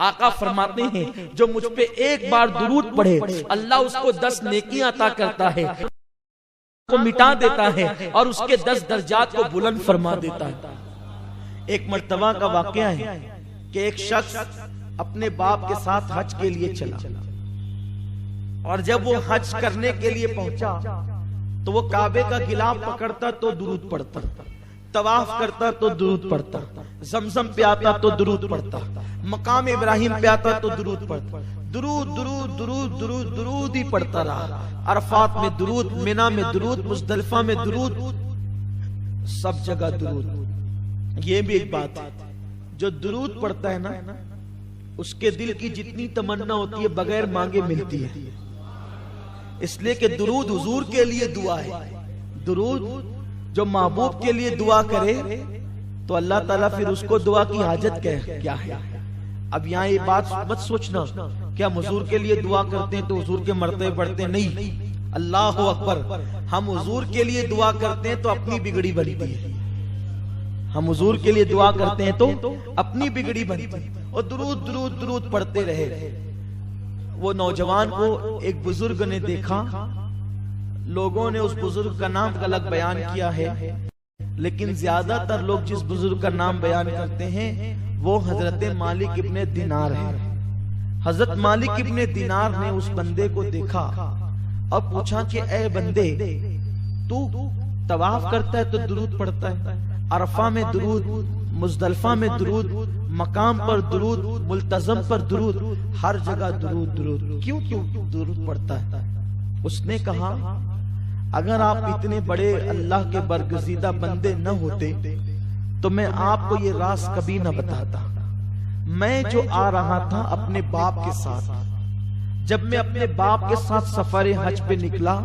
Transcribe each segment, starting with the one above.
आका फरमाते हैं जो मुझ पे एक बार दुरूद पढ़े अल्लाह उसको 10 नेकियां अता करता है, को मिटा देता है और उसके 10 दर्जात को बुलंद फरमा देता है। एक मर्तबा का वाकया है कि एक शख्स अपने बाप के साथ हज के लिए चला और जब वो हज करने के लिए पहुंचा तो वो काबे का गिलाफ पकड़ता तो दुरूद पढ़ता, तवाफ करता तो दुरूद पढ़ता, जमजम पे आता तो दुरूद पढ़ता, मकाम इब्राहिम पे आता तो दुरूद पढ़ता, दुरूद दुरूद दुरूद दुरूद दुरूद ही पढ़ता रहा। अरफात में दुरूद, मिना में दुरूद, मुज़दलिफा में दुरूद, सब जगह दुरूद। ये भी एक बात है, जो दुरूद पढ़ता है ना उसके दिल की जितनी तमन्ना होती है बगैर मांगे मिलती है, इसलिए कि दुरूद हुजूर के लिए दुआ है। दुरूद जो महबूब के लिए दुआ करे तो अल्लाह ताला फिर उसको दुआ की हाजत क्या है। अब यहाँ ये बात मत सोचना क्या हम हुजूर के लिए दुआ करते हैं तो हुजूर के मरतबे बढ़ते, नहीं। अल्लाह अकबर, हम हुजूर के लिए दुआ करते हैं तो अपनी बिगड़ी बनती है। हम हुजूर के लिए दुआ करते हैं तो अपनी बिगड़ी बनती है और दुरूद दुरूद दुरूद पढ़ते रहे। वो नौजवान को एक बुजुर्ग ने देखा, लोगों ने उस बुजुर्ग का नाम गलत बयान किया है, लेकिन ज्यादातर लोग जिस बुजुर्ग का नाम बयान करते हैं वो हजरत मालिक इब्ने दिनार है। हजरत मालिक इब्ने दिनार ने उस बंदे को देखा और पूछा कि ए बंदे, तू तवाफ करता है तो दुरूद पढ़ता है, अरफा में दुरूद, मुज़दलिफा में दुरूद, मकाम पर दुरूद, मुल्तज़म पर दुरूद, हर जगह दुरूद दुरूद, क्यों दुरूद पढ़ता है? उसने कहा अगर आप इतने बड़े अल्लाह के बरगज़ीदा बंदे न होते तो मैं आपको ये राज कभी न बताता। मैं जो आ रहा था अपने बाप के साथ, जब मैं अपने बाप के साथ सफर हज पे निकला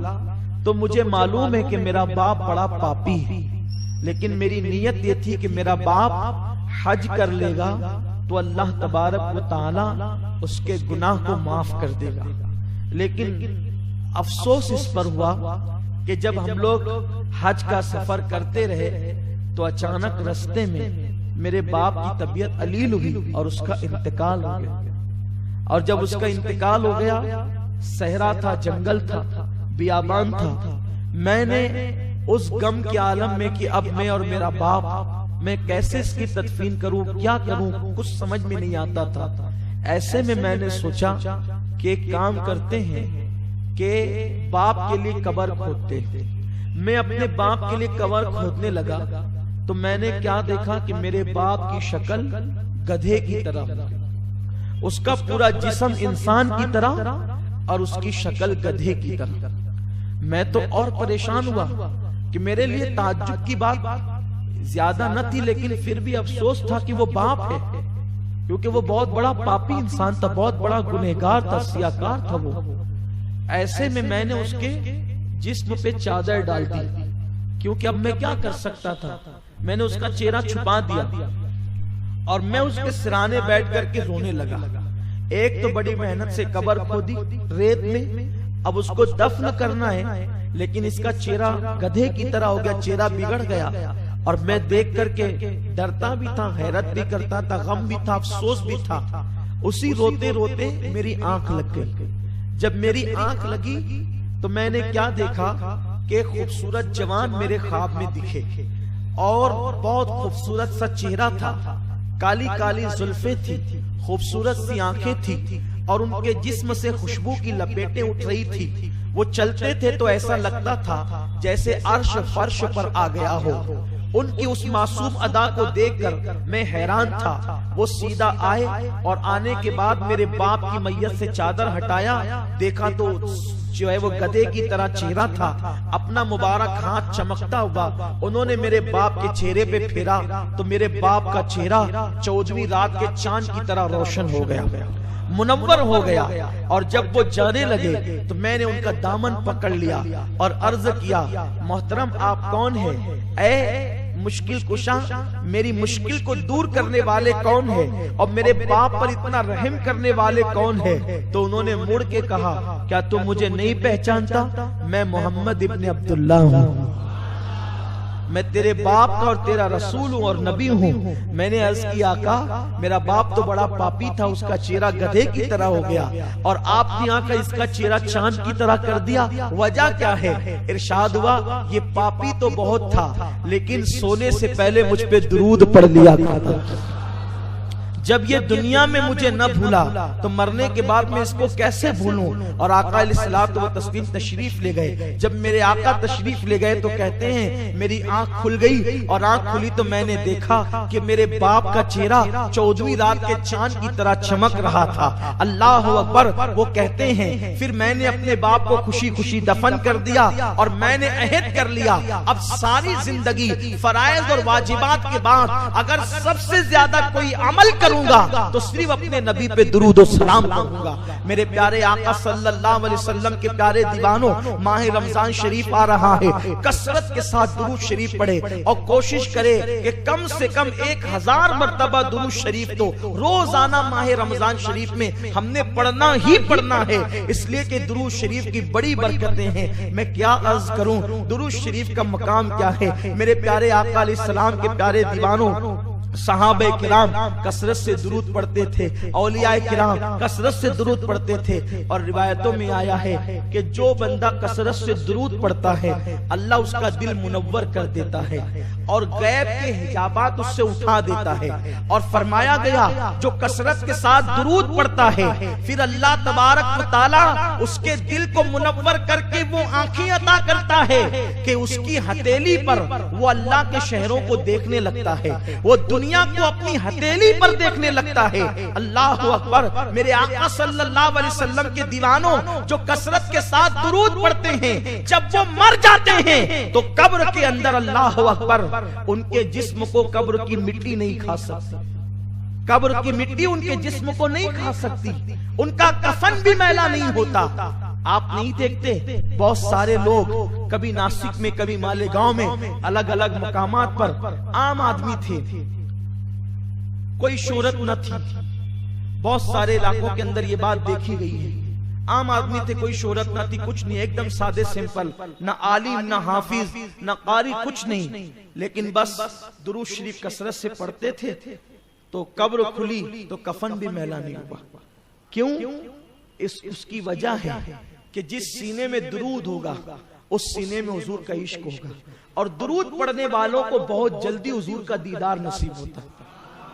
तो मुझे मालूम है कि मेरा बाप बड़ा पापी है, लेकिन मेरी नीयत ये थी कि मेरा बाप हज कर लेगा तो अल्लाह तबारक व तआला उसके गुनाह को माफ कर देगा। लेकिन अफसोस इस पर हुआ कि जब हम लोग हज का सफर करते रहे तो अचानक रास्ते में मेरे बाप की तबीयत अलील हुई और उसका इंतकाल हो गया। और जब उसका इंतकाल हो गया, सहरा था, जंगल था, बियाबान था, मैंने उस गम के आलम में कि अब मैं और मेरा बाप, मैं कैसे इसकी तदफीन करूं, क्या करूं, कुछ समझ में नहीं आता था। ऐसे में मैंने सोचा कि एक काम करते हैं कि बाप के लिए कब्र खोदते हैं। मैं अपने बाप के लिए कब्र खोदने लगा तो मैंने क्या देखा कि मेरे बाप की शक्ल गधे की तरह, उसका पूरा जिस्म इंसान की तरह और उसकी शक्ल गधे की तरह। मैं तो और परेशान हुआ कि मेरे लिए ताज्जुब की बात ज्यादा न थी, लेकिन फिर भी अफसोस था कि वो बाप है, क्योंकि वो बहुत बड़ा पापी इंसान था, बहुत बड़ा गुनहगार था, सियाकार था वो। ऐसे में मैंने उसके जिस्म पे चादर डाल दी, क्योंकि अब मैं क्या कर सकता था। मैंने उसका चेहरा छुपा दिया और मैं उसके सिराने बैठ करके रोने लगा। एक तो बड़ी मेहनत से कब्र खोदी रेत में, अब उसको दफन करना है, लेकिन इसका चेहरा गधे की तरह हो गया, चेहरा बिगड़ गया। और मैं देख करके डरता भी था, हैरत भी करता था, गम भी था, अफसोस भी था। उसी रोते रोते मेरी आंख लग गई। जब मेरी आंख लगी तो मैंने क्या देखा कि खूबसूरत जवान मेरे ख्वाब में दिखे और बहुत खूबसूरत सा चेहरा था, काली काली जुल्फे थी, खूबसूरत सी आंखें थी और उनके जिस्म से खुशबू की लपेटें उठ रही थी। वो चलते थे तो ऐसा लगता था जैसे अर्श फर्श पर आ गया हो। उनकी उस मासूम अदा को देखकर मैं हैरान था। वो सीधा आए और आने के बाद मेरे बाप की मैयत से चादर हटाया, देखा तो जो है वो गधे की तरह चेहरा था, अपना मुबारक हाथ चमकता हुआ उन्होंने मेरे बाप के चेहरे पे फेरा तो मेरे बाप का चेहरा 14वीं रात के चांद की तरह रोशन हो गया, मुनव्वर हो गया। और जब वो जाने लगे तो मैंने उनका दामन पकड़ लिया और अर्ज किया, मोहतरम आप कौन है? ऐ मुश्किल कुशा, मेरी मुश्किल को दूर करने वाले कौन है और मेरे बाप पर इतना रहम करने वाले कौन है? तो उन्होंने मुड़ के कहा, क्या तुम मुझे नहीं पहचानता? मैं मोहम्मद इब्ने अब्दुल्लाह हूँ। मैं तेरे बाप का और तेरा रसूल हूँ और नबी हूँ। मैंने अर्ज किया आका, मेरा बाप तो बड़ा पापी था, उसका चेहरा गधे की तरह हो गया और आपने आका इसका चेहरा चांद की तरह कर दिया, वजह क्या है? इरशाद हुआ, ये पापी तो बहुत था लेकिन सोने से पहले मुझ पे दुरूद पढ़ लिया था। जब ये दुनिया में मुझे न भूला तो मरने के बाद मैं इसको कैसे भूलूं? और आका अलैहिस्सलातु व तस्लीम तशरीफ ले गए। जब मेरे आका तशरीफ ले गए तो कहते हैं मेरी आंख खुल गई और आंख खुली तो मैंने देखा कि मेरे बाप का चेहरा 14वीं रात के चांद की तरह चमक रहा था। अल्लाह अकबर। वो कहते हैं फिर मैंने अपने बाप को खुशी खुशी दफन कर दिया और मैंने अहद कर लिया, अब सारी जिंदगी फराइज और वाजिबात के बाद अगर सबसे ज्यादा कोई अमल तो सिर्फ अपने नबी पे दुरूद और सलाम करूंगा। मेरे प्यारे आका सल्लल्लाहु अलैहि वसल्लम के प्यारे दीवानों, माह रमजान शरीफ आ रहा है, कसरत के साथ दुरूद शरीफ पढ़े और कोशिश करे कि कम से कम 1000 मर्तबा दुरूद शरीफ तो रोजाना माह रमजान शरीफ में हमने पढ़ना ही पढ़ना है, इसलिए कि दुरूद शरीफ की बड़ी बरकतें हैं। मैं क्या अर्ज करूं, दुरूद शरीफ का मकाम क्या है। मेरे प्यारे आका अलैहि सलाम के प्यारे दीवानों, सहाबे किराम कसरत से दुरूद पढ़ते थे, औलियाए किराम कसरत से दुरूद पढ़ते थे। और रिवायतों में आया है कि जो बंदा कसरत से दुरूद पढ़ता है अल्लाह उसका दिल मुनव्वर कर देता है और गैब के हिजाबात उससे उठा देता है। और फरमाया गया जो कसरत के साथ दुरूद पढ़ता है फिर अल्लाह तबारक व तआला उसके दिल को मुनव्वर करके वो आंखें अता करता है कि उसकी हथेली पर वो अल्लाह के शहरों को देखने लगता है, वो दुनिया को अपनी हथेली पर देखने लगता है। अल्लाह अकबर। मेरे आका सल्लल्लाहु अलैहि वसल्लम के दीवानों, जो कसरत के साथ दुरूद पढ़ते हैं, जब वो मर जाते हैं तो कब्र के अंदर अल्लाह अकबर उनके जिस्म को कब्र की मिट्टी नहीं खा सकती, कब्र की मिट्टी उनके जिस्म को नहीं खा सकती, उनका कफन भी मैला नहीं होता। आप नहीं देखते बहुत सारे लोग कभी नासिक में कभी मालेगांव में अलग अलग मकामात पर आम आदमी थे, कोई शोहरत न थी। बहुत सारे इलाकों के अंदर ये बात देखी गई है, आम आदमी थे, कोई शोहरत न थी, कुछ नहीं, एकदम सादे सिंपल, न आलिम न हाफिज न कारी, कुछ नहीं, लेकिन बस दुरूद शरीफ कसरत से पढ़ते थे तो कब्र खुली तो कफन भी मैला नहीं हुआ। क्यों? उसकी वजह है कि जिस सीने में दुरूद होगा उस सीने में हुजूर का इश्क होगा और दुरूद पढ़ने वालों को बहुत जल्दी हुजूर का दीदार नसीब होता है,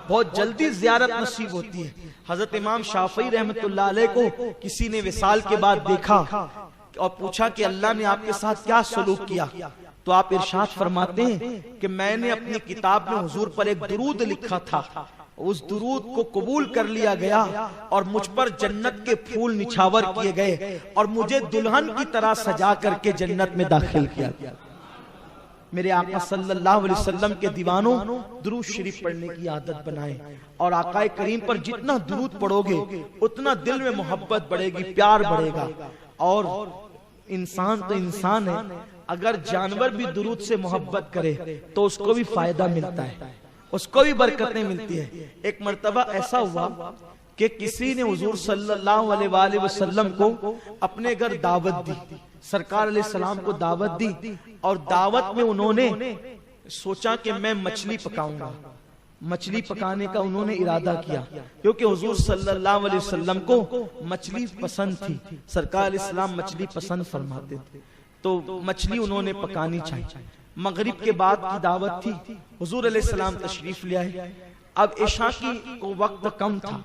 बहुत जल्दी ज़ियारत नसीब होती है। हजरत इमाम शाफई रहमतुल्लाह अलैह को किसी ने विसाल के बाद देखा और पूछा कि अल्लाह ने आपके साथ क्या सलूक किया, तो आप इरशाद फरमाते हैं कि मैंने अपनी किताब में हुजूर पर एक दुरूद लिखा था, उस दुरूद को कबूल कर लिया गया और मुझ पर जन्नत के फूल निछावर किए गए और मुझे दुल्हन की तरह सजा करके जन्नत में दाखिल किया गया। मेरे आका सल्लल्लाहु अलैहि वसल्लम के दीवानों, दुरूद शरीफ पढ़ने की आदत बनाएं और आका करीम पर जितना दुरूद पढ़ोगे उतना दिल में मोहब्बत बढ़ेगी, प्यार बढ़ेगा। और इंसान तो इंसान है, अगर जानवर भी दुरूद से मोहब्बत करे तो उसको भी फायदा मिलता है, उसको भी बरकतें मिलती है। एक मर्तबा ऐसा हुआ कि किसी ने हुजूर सल्लल्लाहु अलैहि वसल्लम को अपने घर दावत दी, सरकार अलैहिस्सलाम को दावत दी और दावत में उन्होंने सोचा कि मैं मछली पकाऊंगा। मछली पकाने का उन्होंने इरादा किया क्योंकि हुजूर सल्लल्लाहु अलैहि वसल्लम को मछली पसंद थी, सरकार अलैहिस्सलाम मछली पसंद फरमाते थे, तो मछली उन्होंने पकानी चाहिए। मगरिब के बाद की दावत थी, हुजूर अलैहिस्सलाम तशरीफ ले आए। अब इशा की को वक्त कम था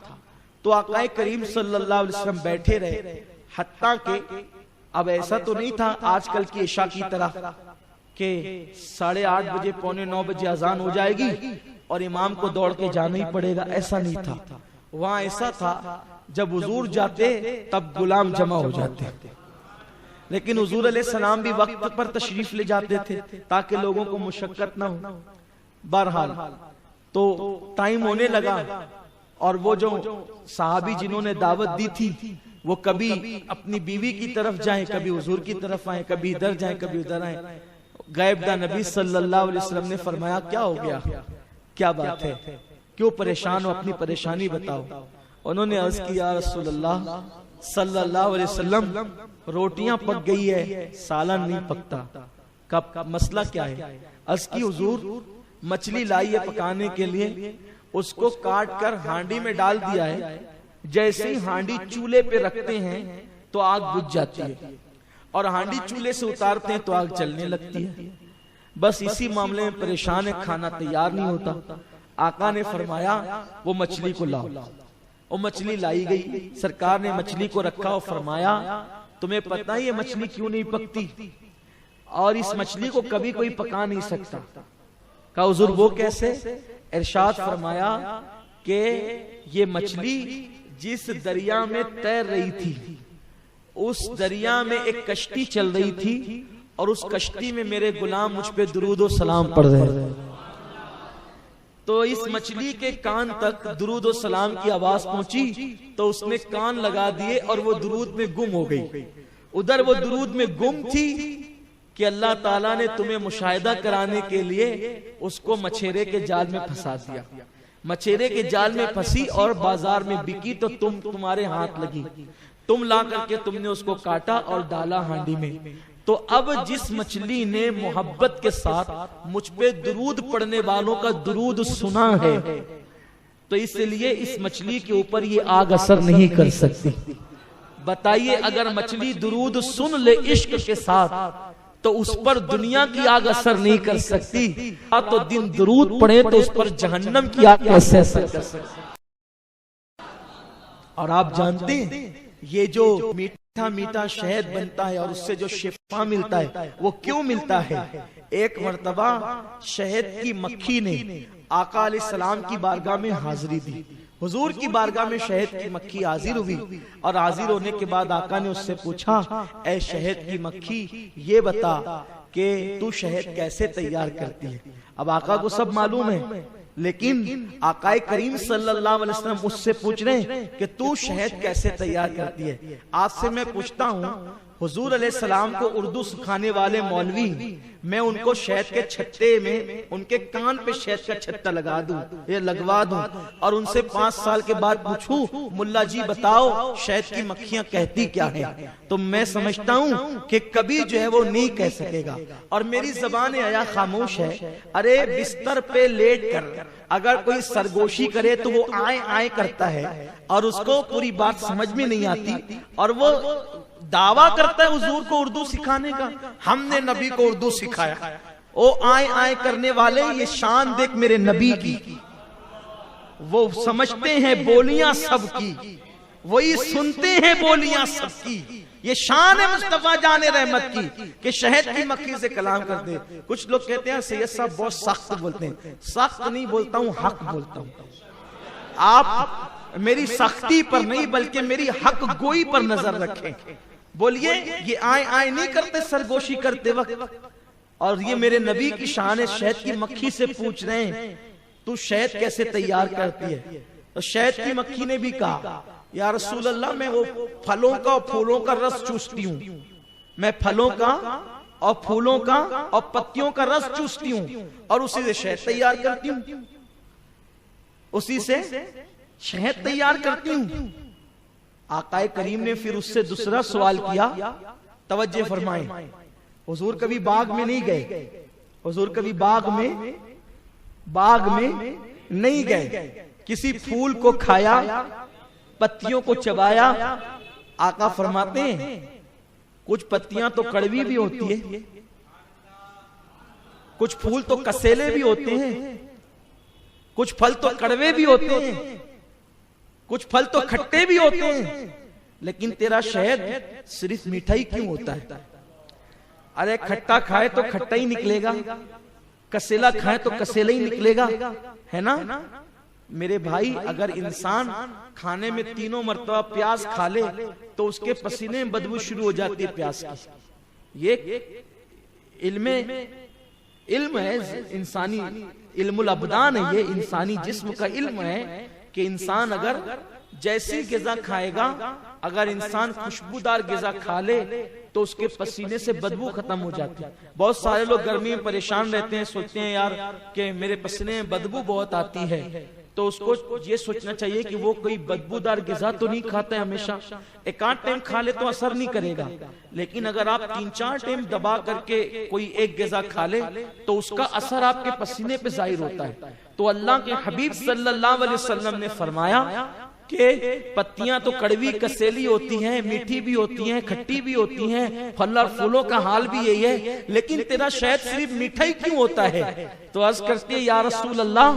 तो आका करीम सल्लल्लाहु अलैहि वसल्लम बैठे रहे, हत्ता के अब ऐसा तो नहीं था आजकल की इशा की तरह कि 8:30 बजे 8:45 बजे अजान हो जाएगी और इमाम को दौड़ के जाना ही पड़ेगा, ऐसा नहीं था। वहां ऐसा था जब हुजूर जाते तब गुलाम जमा हो जाते, लेकिन हुजूर अलैहिस्सलाम भी वक्त पर तशरीफ ले जाते थे ताकि लोगों को मुशक्कत ना हो। बहरहाल तो टाइम होने लगा और वो जो साहबी जिन्होंने दावत दी थी वो कभी अपनी बीवी की तरफ जाएं, कभी हुजूर की तरफ आए, कभी इधर जाएं, कभी उधर आए। गायबदा नबी सल्लल्लाहु अलैहि वसल्लम ने फरमाया क्या हो गया, क्या बात है, क्यों परेशान हो, अपनी परेशानी बताओ। उन्होंने अर्ज किया रसूलुल्लाह सल्लल्लाहु अलैहि वसल्लम रोटियां पक गई है, सालन नहीं पकता। का मसला क्या है? अर्ज की हुजूर मछली लाई है पकाने के लिए, उसको काट कर हांडी में डाल दिया है, जैसे ही हांडी चूल्हे पे रखते हैं तो आग बुझ जाती है, और हांडी चूल्हे से उतारते हैं तो आग जलने लगती है। बस इसी मामले में परेशान है, खाना तैयार नहीं होता। आका ने फरमाया वो मछली को लाओ। वो मछली लाई गई, सरकार ने मछली को रखा और फरमाया तुम्हें पता है ये मछली क्यों नहीं पकती, और इस मछली को कभी कोई पका नहीं सकता। कहा हुजूर वो कैसे? इरशाद फरमाया कि ये मछली जिस दरिया में तैर रही थी, उस दरिया में एक कश्ती चल रही थी, और उस कश्ती में मेरे गुलाम मुझ पे दुरूद और सलाम पढ़ रहे थे। तो इस मछली के कान तक दुरूद और सलाम की आवाज पहुंची, तो उसने कान लगा दिए और वो दुरूद में गुम हो गई। उधर वो दुरूद में गुम थी कि अल्लाह ताला ने तुम्हें मुशाहिदा कराने के लिए उसको मछेरे के जाल में फंसा दिया। मछेरे के जाल में फंसी और बाजार में बिकी, तो तुम्हारे हाथ लगी, तुम ला करके तुमने उसको काटा और डाला हांडी में। तो अब जिस मछली ने मोहब्बत के साथ मुझ पे दुरूद पढ़ने वालों का दुरूद सुना है, तो इसलिए इस मछली के ऊपर ये आग असर नहीं कर सकती। बताइए अगर मछली दुरूद सुन ले इश्क के साथ, तो उस पर दुनिया की आग असर नहीं कर सकती, तो दिन दुरूद पढ़े तो उस पर जहन्नम की आग कैसे असर कर सकती। और आप जानते हैं ये जो मीठा मीठा शहद बनता है और उससे जो शिफा मिलता है, वो क्यों मिलता है? एक मर्तबा शहद की मक्खी ने आका अलैहिस्सलाम की बारगाह में हाजिरी दी। हुजूर की बारगाह में शहद की मक्खी हाजिर हुई, और हाजिर होने के बाद आका ने उससे पूछा, ऐ शहद की मक्खी ये बता कि तू शहद कैसे तैयार करती है? अब आका को सब मालूम है, लेकिन आकाए करीम सल्लल्लाहु अलैहि वसल्लम उससे पूछ रहे हैं कि तू शहद कैसे तैयार करती है। आज से मैं पूछता हूँ, हुजूर अलैहिस्सलाम को उर्दू सिखाने वाले मौलवी, मैं उनको शहद के छत्ते में उनके कान पे शहद का छत्ता लगा दूं, ये लगवा दूं, और उनसे 5 साल के बाद पूछूं, मुल्ला जी बताओ शहद की मक्खियां कहती क्या है, तो मैं समझता हूं कि कभी जो है वो नहीं कह सकेगा। और मेरी जबान आया खामोश है। अरे बिस्तर पे लेट कर अगर कोई सरगोशी करे तो वो आए आए करता है, और उसको पूरी बात समझ में नहीं आती, और वो दावा करता है हुजूर को उर्दू सिखाने का। हमने नबी को उर्दू सिखाया। ओ आए आए करने वाले, ये शान देख मेरे नबी की। वो समझते हैं बोलियां सबकी, वही सुनते हैं बोलियां सबकी। ये शान है मुस्तफा जाने रहमत की कि शहद की मक्खी से कलाम कर दे। कुछ लोग कहते हैं सैयद साहब बहुत सख्त बोलते हैं। सख्त नहीं बोलता हूं, हक बोलता हूं। आप मेरी सख्ती पर नहीं बल्कि मेरी हक गोई पर नजर रखें। बोलिए ये आए आए नहीं करते सरगोशी करते वक्त। और ये मेरे नबी की शान है। शहद की मक्खी से पूछ रहे हैं तू शहद कैसे तैयार करती है? तो शहद की मक्खी ने भी कहा या रसूल अल्लाह, मैं वो फलों का और फूलों का रस चूसती हूँ। मैं फलों का और फूलों का और पत्तियों का रस चूसती हूँ और उसी से शहद तैयार करती हूँ। उसी से शहद तैयार करती हूँ। आकाए करीम ने फिर उससे दूसरा सवाल किया, तवज्जो फरमाएं। हुजूर कभी बाग में नहीं गए। हुजूर कभी बाग में नहीं गए। किसी फूल को खाया, पत्तियों को चबाया। आका फरमाते हैं कुछ पत्तियां तो कड़वी भी होती है, कुछ फूल तो कसेले भी होते हैं, कुछ फल तो कड़वे भी होते हैं, कुछ फल तो खट्टे भी होते हैं, लेकिन तेरा शहद सिर्फ मीठा ही क्यों होता है? अरे खट्टा खाए तो खट्टा ही निकलेगा, कसेला खाए तो कसेला ही निकलेगा, है ना? मेरे भाई, अगर इंसान खाने में 3 मरतबा प्याज खा ले तो उसके पसीने में बदबू शुरू हो जाती है प्याज की। ये इल्म है, इंसानी इल्मुल अबदान है, ये इंसानी जिस्म का इल्म है कि इंसान अगर जैसी ग़िज़ा खाएगा, अगर इंसान खुशबूदार ग़िज़ा खा ले तो उसके पसीने से बदबू खत्म हो जाती है। बहुत सारे लोग गर्मी में परेशान रहते हैं, सोचते हैं यार कि मेरे पसीने में बदबू बहुत आती है, तो उसको ये सोचना चाहिए कि वो कोई बदबूदार ग़िज़ा तो नहीं खाता है हमेशा। एक आध टाइम खा ले तो असर नहीं करेगा, लेकिन अगर आप 3-4 टाइम दबा करके कोई एक ग़िज़ा खा ले तो उसका असर आपके पसीने पे जाहिर होता है। तो अल्लाह के हबीब सल्लल्लाहु अलैहि वसल्लम ने फरमाया कि पत्तियां तो कड़वी कसेली होती हैं, मीठी भी होती हैं, खट्टी भी होती हैं, फल और फूलों का हाल भी यही है, लेकिन तेरा शहद सिर्फ मीठा ही क्यों होता है? तो अर्ज करती है या रसूल अल्लाह,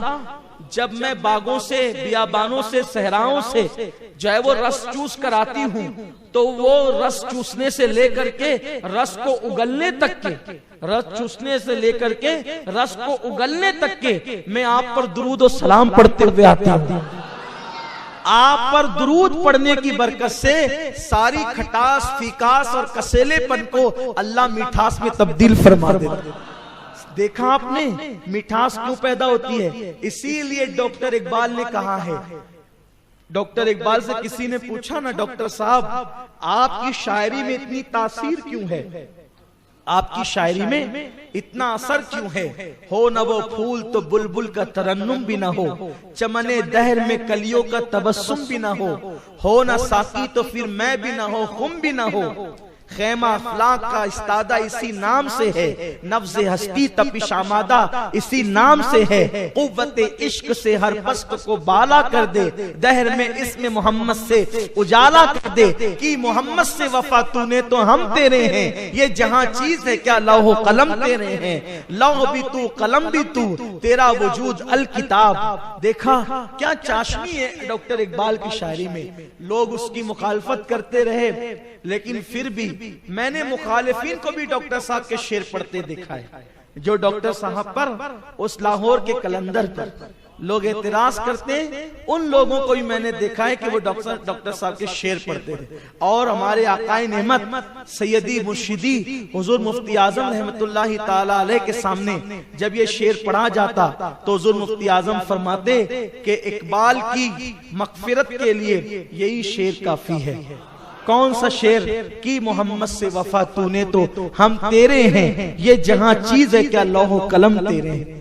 जब मैं बागों से, बियाबानों से, सहराओं से जो है वो रस चूस कर आती हूँ, तो वो रस चूसने से लेकर के रस को उगलने तक के, रस चूसने से लेकर के रस को उगलने तक के मैं आप पर दुरूद और सलाम पढ़ते हुए आता हूँ। आप पर दुरूद पढ़ने की बरकत से सारी खटास, फीकास और कसेलेपन को अल्लाह मिठास में तब्दील फरमा देता। देखा आपने मिठास क्यों पैदा होती है? इसीलिए डॉक्टर इकबाल ने कहा है, डॉक्टर इकबाल से किसी ने पूछा ना, डॉक्टर साहब आपकी शायरी में इतनी तासीर क्यों है, आपकी शायरी में इतना असर क्यों है? हो न वो फूल तो बुलबुल का तरन्नुम भी न हो, चमने दहर में कलियों का तबस्सुम भी न हो न साकी तो फिर मैं भी न हो, खुम भी न हो, खैमा अफलाक का इस्तादा इसी नाम से है, नफ्ज़े हस्ती तपिश आमादा इसी नाम से है, कुव्वते इश्क से हर पस्त को बाला कर दे, दहर में इसमें मोहम्मद से उजाला कर दे, कि मोहम्मद से वफा तूने तो हम तेरे हैं, ये जहां चीज है क्या लौह कलम तेरे हैं, लौह भी तू कलम भी तू, तेरा वजूद अल किताब। देखा क्या चाशनी है डॉक्टर इकबाल की शायरी में। लोग उसकी मुखालफत करते रहे, लेकिन फिर भी मैंने मुखालिफिन को भी डॉक्टर साहब के शेर पढ़ते देखा है, जो डॉक्टर साहब पर उस लाहौर के कलंदर पर लोग एतराज करते हैं, उन लोगों को भी मैंने देखा है कि वो डॉक्टर साहब के शेर पढ़ते थे। और हमारे आकाए नेमत सैयदी मुर्शिदी हुजूर मुफ्ती आजम रहमतुल्लाहि ताला अलैह के सामने जब ये शेर पढ़ा जाता तो हुजूर मुफ्ती आजम फरमाते कि इकबाल की मगफिरत के लिए यही शेर काफी है। कौन सा शेर? कि मोहम्मद से वफा तूने तो हम तेरे हैं, ये जहां चीज है क्या लौह कलम तेरे हैं।